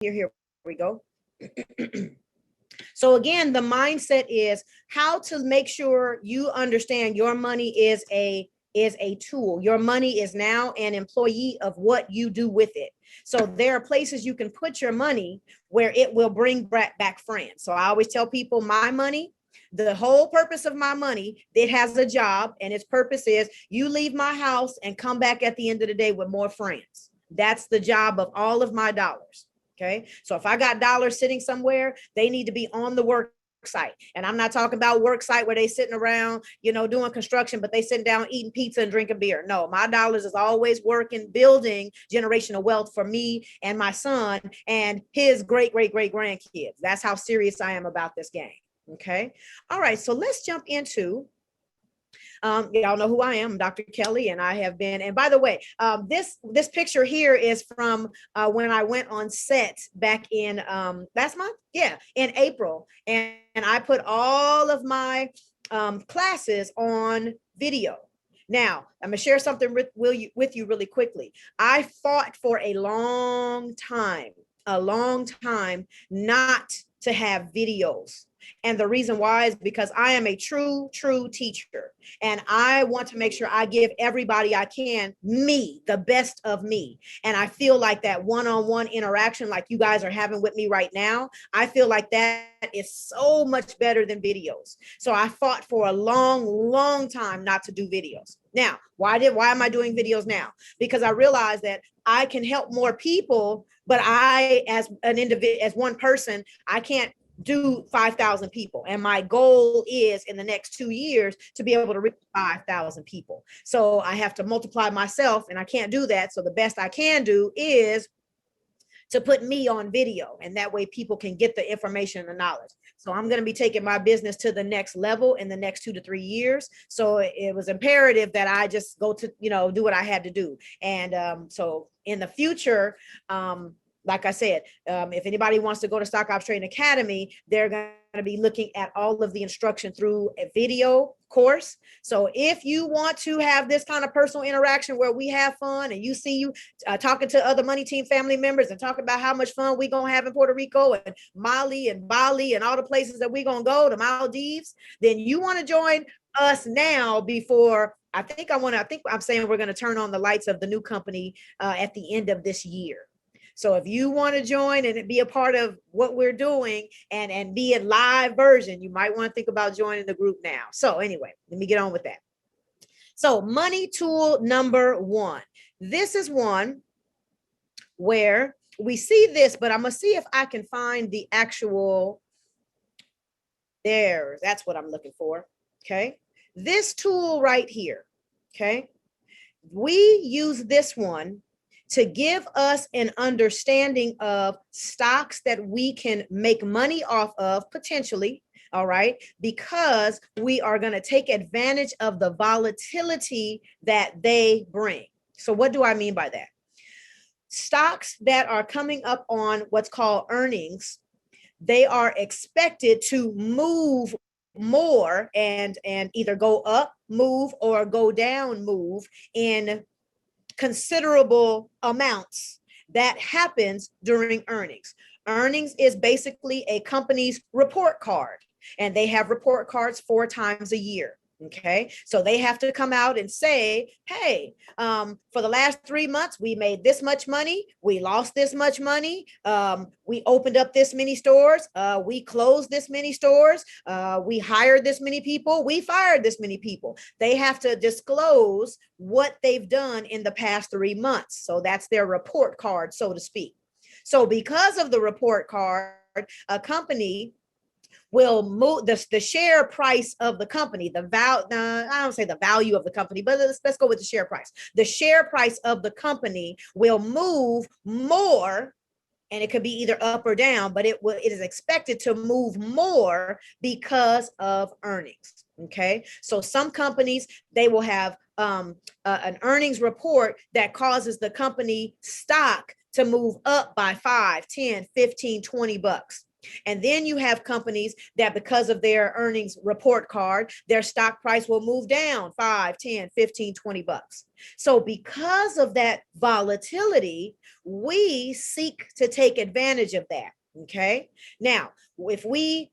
Here we go. So again, the mindset is how to make sure you understand your money is a tool. Your money is now an employee of what you do with it. So there are places you can put your money where it will bring back friends. So I always tell people my money, the whole purpose of my money, it has a job, and its purpose is you leave my house and come back at the end of the day with more friends. That's the job of all of my dollars. Okay. So if I got dollars sitting somewhere, they need to be on the work site. And I'm not talking about work site where they sitting around, doing construction, but they sitting down eating pizza and drinking beer. No, my dollars is always working, building generational wealth for me and my son and his great grandkids. That's how serious I am about this game. Okay. All right. So let's jump into y'all know who I am, Dr. Kelly, and I have been. And by the way, this picture here is from when I went on set back in last month, in April, and I put all of my classes on video. Now, I'm gonna share something with you really quickly. I fought for a long time not to have videos. And the reason why is because I am a true teacher. And I want to make sure I give everybody I can me, the best of me. And I feel like that one-on-one interaction like you guys are having with me right now, I feel like that is so much better than videos. So I fought for a long time not to do videos. Now, why am I doing videos now? Because I realized that I can help more people, but I, as an individual, as one person, I can't do 5,000 people. And my goal is in the next 2 years to be able to reach 5,000 people. So I have to multiply myself, and I can't do that. So the best I can do is to put me on video, and that way people can get the information and the knowledge. So I'm going to be taking my business to the next level in the next 2 to 3 years. So it was imperative that I just go to, do what I had to do. And so in the future, like I said, if anybody wants to go to Stock Ops Trading Academy, they're going to be looking at all of the instruction through a video course. So if you want to have this kind of personal interaction where we have fun and you see you talking to other Money Team family members and talking about how much fun we're going to have in Puerto Rico and Mali and Bali and all the places that we're going to go, to Maldives, then you want to join us now before I think I'm saying we're going to turn on the lights of the new company at the end of this year. So if you want to join and be a part of what we're doing and be a live version, you might want to think about joining the group now. So anyway, let me get on with that. So money tool number 1. This is one where we see this, but I'm going to see if I can find the actual, that's what I'm looking for. Okay. This tool right here. Okay. We use this one to give us an understanding of stocks that we can make money off of potentially, all right, because we are going to take advantage of the volatility that they bring. So what do I mean by that? Stocks that are coming up on what's called earnings, they are expected to move more and either go up, move, or go down, move in considerable amounts. That happens during earnings. Earnings is basically a company's report card, and they have report cards 4 times a year. Okay, so they have to come out and say, hey, for the last 3 months, we made this much money. We lost this much money. We opened up this many stores. We closed this many stores. We hired this many people. We fired this many people. They have to disclose what they've done in the past 3 months. So that's their report card, so to speak. So because of the report card, a company will move the share price of the company, the value, I don't say the value of the company, but let's go with the share price. The share price of the company will move more, and it could be either up or down, but it is expected to move more because of earnings. Okay, so some companies, they will have an earnings report that causes the company stock to move up by 5, 10, 15, $20. And then you have companies that because of their earnings report card, their stock price will move down 5, 10, 15, 20 bucks. So because of that volatility, we seek to take advantage of that. Okay. Now, if we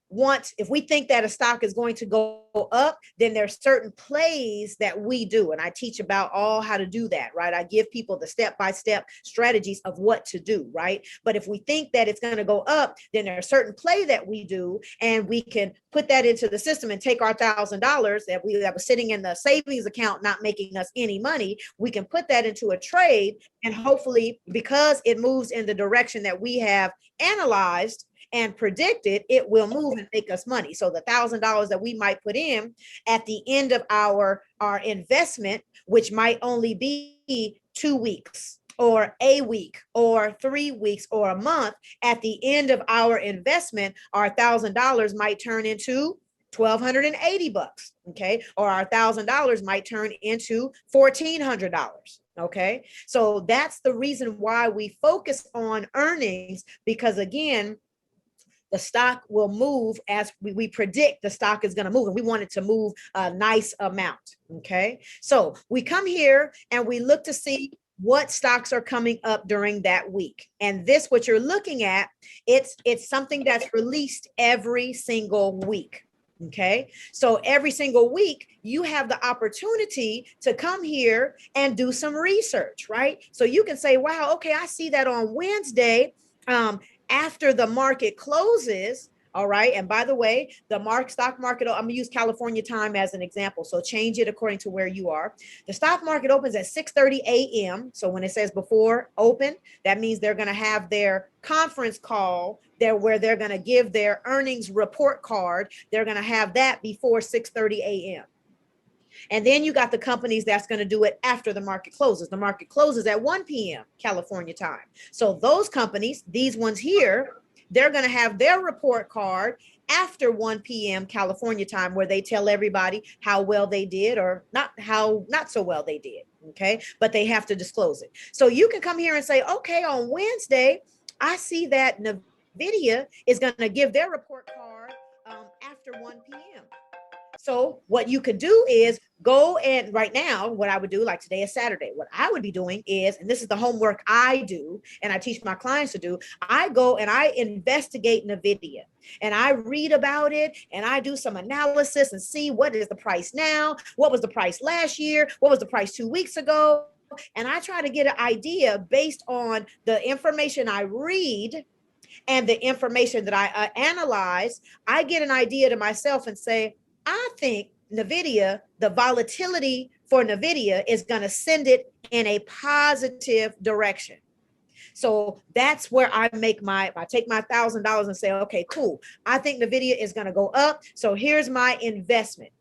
think that a stock is going to go up, then there's certain plays that we do. And I teach about all how to do that, right? I give people the step-by-step strategies of what to do, right? But if we think that it's going to go up, then there's a certain play that we do, and we can put that into the system and take our $1,000 that was sitting in the savings account, not making us any money. We can put that into a trade, and hopefully, because it moves in the direction that we have analyzed and predicted, it will move and make us money. So the $1,000 that we might put in at the end of our investment, which might only be 2 weeks or a week or 3 weeks or a month, at the end of our investment, our $1,000 might turn into $1,280, okay? Or our $1,000 might turn into $1,400. Okay, so that's the reason why we focus on earnings, because again, the stock will move as we predict the stock is going to move, and we want it to move a nice amount. Okay, so we come here and we look to see what stocks are coming up during that week. And this, what you're looking at, it's something that's released every single week. Okay, so every single week you have the opportunity to come here and do some research, right? So you can say, wow, okay, I see that on Wednesday, after the market closes. All right. And by the way, the stock market, I'm gonna use California time as an example. So change it according to where you are. The stock market opens at 6:30 a.m. So when it says before open, that means they're going to have their conference call there where they're going to give their earnings report card. They're going to have that before 6:30 a.m. And then you got the companies that's going to do it after the market closes. The market closes at 1 p.m. California time. So those companies, these ones here, they're going to have their report card after 1 p.m. California time, where they tell everybody how well they did or not so well they did. Okay. But they have to disclose it. So you can come here and say, okay, on Wednesday, I see that NVIDIA is going to give their report card after 1 p.m. So what you could do is go, and right now, what I would do, like today is Saturday, what I would be doing is, and this is the homework I do, and I teach my clients to do, I go and I investigate NVIDIA, and I read about it, and I do some analysis and see what is the price now, what was the price last year, what was the price 2 weeks ago, and I try to get an idea based on the information I read and the information that I analyze. I get an idea to myself and say, I think NVIDIA, the volatility for NVIDIA is going to send it in a positive direction. So that's where I take my $1,000 and say, okay, cool. I think NVIDIA is going to go up. So here's my investment.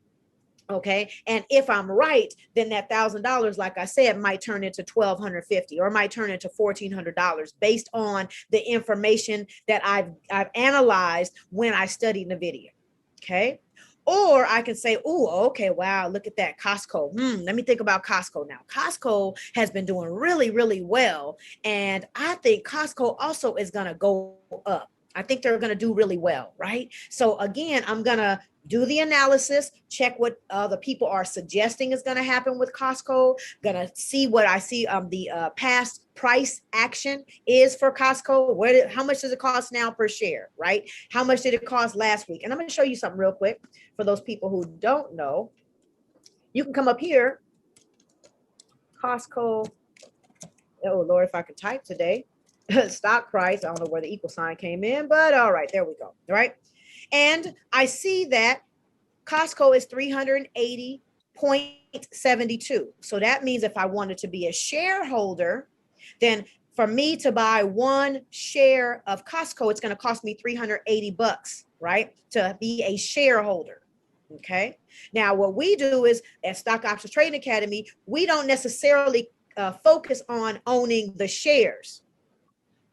Okay. And if I'm right, then that $1,000, like I said, might turn into $1,250 or might turn into $1,400 based on the information that I've analyzed when I studied NVIDIA. Okay. Or I can say, oh, okay, wow, look at that, Costco. Let me think about Costco now. Costco has been doing really, really well. And I think Costco also is going to go up. I think they're going to do really well, right? So again, I'm going to do the analysis, check what the people are suggesting is going to happen with Costco, going to see what I see the past price action is for Costco. How much does it cost now per share, right? How much did it cost last week? And I'm going to show you something real quick for those people who don't know. You can come up here, Costco. Oh, Lord, if I could type today. Stock price. I don't know where the equal sign came in, but all right, there we go. All right. And I see that Costco is 380.72. So that means if I wanted to be a shareholder, then for me to buy one share of Costco, it's going to cost me $380, right? To be a shareholder. Okay. Now, what we do is at Stock Options Trading Academy, we don't necessarily focus on owning the shares.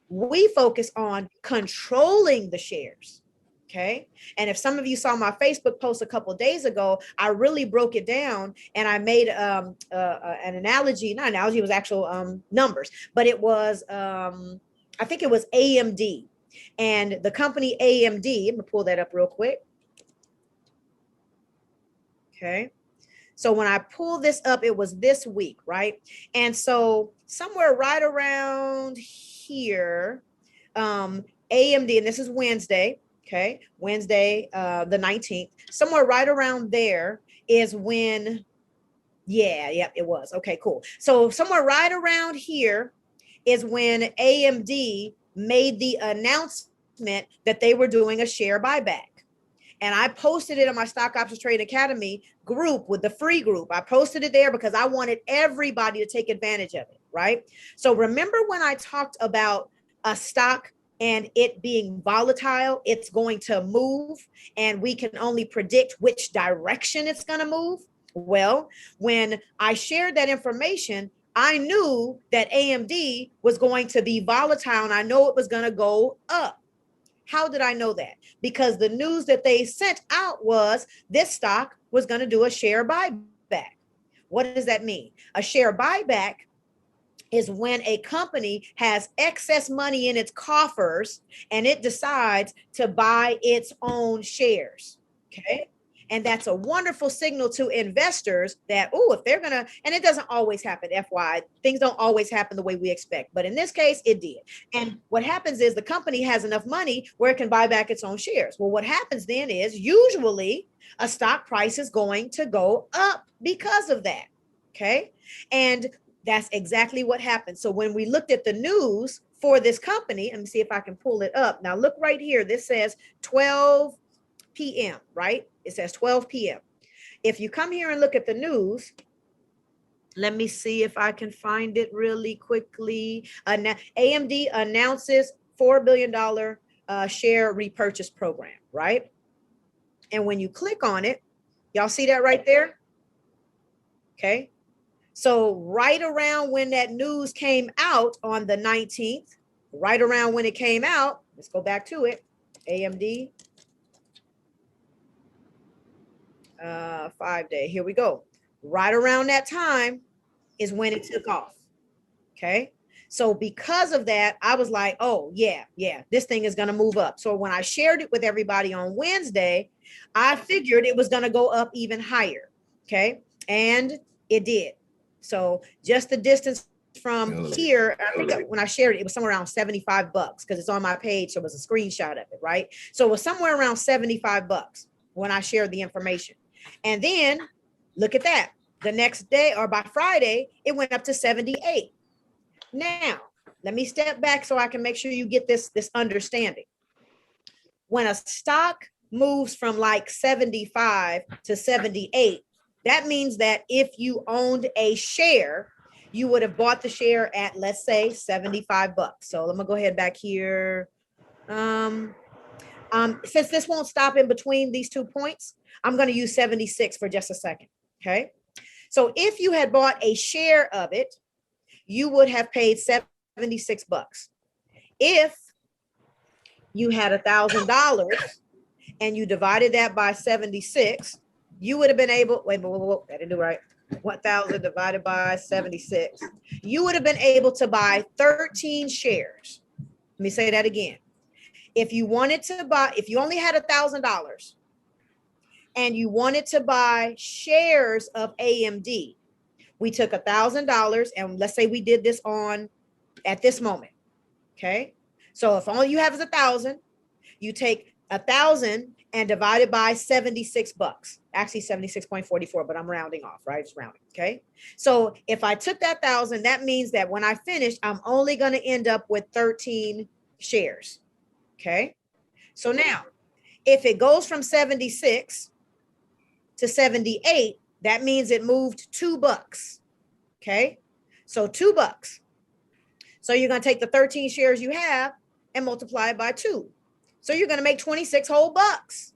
We focus on controlling the shares. Okay. And if some of you saw my Facebook post a couple of days ago, I really broke it down and I made an analogy, not analogy, it was actual numbers, but it was, I think it was AMD. And the company AMD, I'm gonna pull that up real quick. Okay. So when I pull this up, it was this week, right? And so somewhere right around here, AMD, and this is Wednesday, okay? Wednesday, the 19th, somewhere right around there is when, yeah, it was. Okay, cool. So somewhere right around here is when AMD made the announcement that they were doing a share buyback. And I posted it on my Stock Options Trade Academy group with the free group. I posted it there because I wanted everybody to take advantage of it, right? So remember when I talked about a stock and it being volatile, it's going to move and we can only predict which direction it's going to move? Well, when I shared that information, I knew that AMD was going to be volatile and I know it was going to go up. How did I know that? Because the news that they sent out was this stock was going to do a share buyback. What does that mean? A share buyback is when a company has excess money in its coffers and it decides to buy its own shares. Okay. And that's a wonderful signal to investors that, oh, if they're going to, and it doesn't always happen, FY, things don't always happen the way we expect. But in this case, it did. And what happens is the company has enough money where it can buy back its own shares. Well, what happens then is usually a stock price is going to go up because of that. Okay. And that's exactly what happened. So when we looked at the news for this company, let me see if I can pull it up. Now look right here. This says 12 p.m., right? It says 12 p.m. If you come here and look at the news, let me see if I can find it really quickly. AMD announces $4 billion share repurchase program, right? And when you click on it, y'all see that right there? Okay. So right around when that news came out on the 19th, right around when it came out, let's go back to it, AMD, 5-day, here we go. Right around that time is when it took off, okay? So because of that, I was like, oh, yeah, this thing is going to move up. So when I shared it with everybody on Wednesday, I figured it was going to go up even higher, okay? And it did. So just the distance from here, I think when I shared it, it was somewhere around $75 because it's on my page. So it was a screenshot of it, right? So it was somewhere around $75 when I shared the information. And then look at that. The next day or by Friday, it went up to 78. Now, let me step back so I can make sure you get this understanding. When a stock moves from like 75 to 78, that means that if you owned a share, you would have bought the share at, let's say, $75. So let me go ahead back here. Since this won't stop in between these 2 points, I'm going to use 76 for just a second. Okay. So if you had bought a share of it, you would have paid $76. If you had $1,000 and you divided that by 76, you would have been able, wait, I didn't do right. 1,000 divided by 76. You would have been able to buy 13 shares. Let me say that again. If you wanted to buy, if you only had $1,000 and you wanted to buy shares of AMD, we took $1,000 and let's say we did this on at this moment. Okay. So if all you have is 1,000, you take 1,000 and divide it by $76. Actually 76.44, but I'm rounding off, right? It's rounding. Okay. So if I took that 1,000, that means that when I finish, I'm only going to end up with 13 shares. Okay. So now if it goes from 76 to 78, that means it moved $2. Okay. So $2. So you're going to take the 13 shares you have and multiply it by 2. So you're going to make 26 whole bucks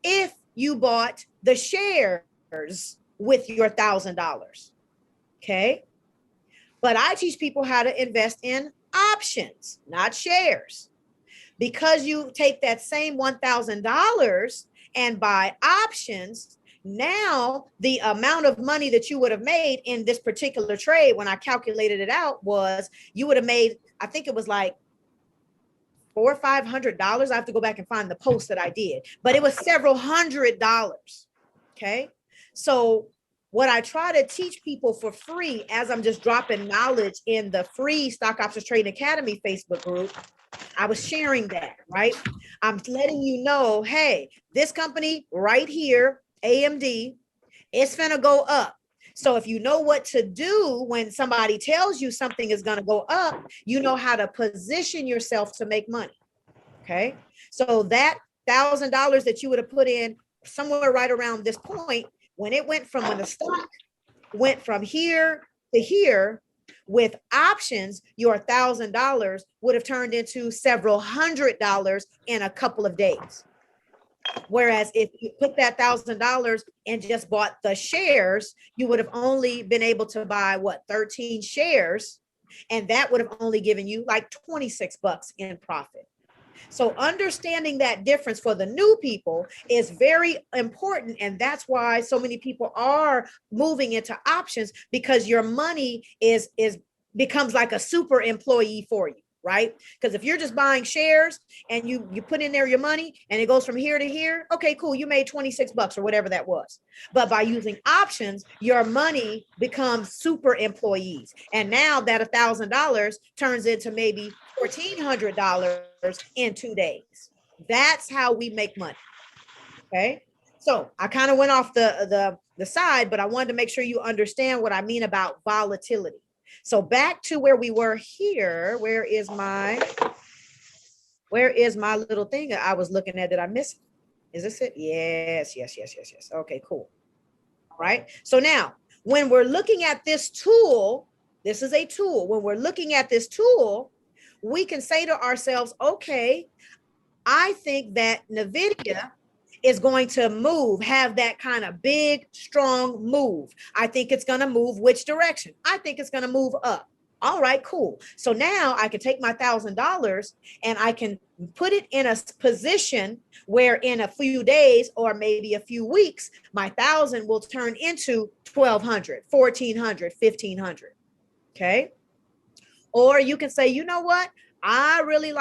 if you bought the shares with your $1,000. Okay. But I teach people how to invest in options, not shares. Because you take that same $1,000 and buy options, now the amount of money that you would have made in this particular trade, when I calculated it out, was you would have made, I think it was like $400 or $500. I have to go back and find the post that I did, but it was several $100s. Okay. So what I try to teach people for free, as I'm just dropping knowledge in the free Stock Options Trading Academy Facebook group, I was sharing that, right? I'm letting you know, hey, this company right here, AMD, it's going to go up. So if you know what to do when somebody tells you something is going to go up, you know how to position yourself to make money. Okay. So that $1,000 that you would have put in somewhere right around this point, when the stock went from here to here, with options, your $1,000 would have turned into several $100s in a couple of days. Whereas if you put that $1,000 and just bought the shares, you would have only been able to buy 13 shares, and that would have only given you like $26 in profit. So understanding that difference for the new people is very important. And that's why so many people are moving into options, because your money becomes like a super employee for you, right? Because if you're just buying shares and you put in there your money and it goes from here to here, okay, cool, you made $26 or whatever that was. But by using options, your money becomes super employees. And now that $1,000 turns into maybe $1,400 in 2 days. That's how we make money. Okay. So I kind of went off the side, but I wanted to make sure you understand what I mean about volatility. So back to where we were here. Where is my little thing that I was looking at that I missed? Is this it? Yes. Okay, cool. All right. So now when we're looking at this tool, this is a tool. When we're looking at this tool, we can say to ourselves, okay, I think that NVIDIA is going to have that kind of big, strong move. I think it's going to move which direction? I think it's going to move up. All right, cool. So now I can take my $1,000 and I can put it in a position where in a few days or maybe a few weeks, my 1,000 will turn into 1,200, 1,400, 1,500. Okay. Or you can say, you know what? I really like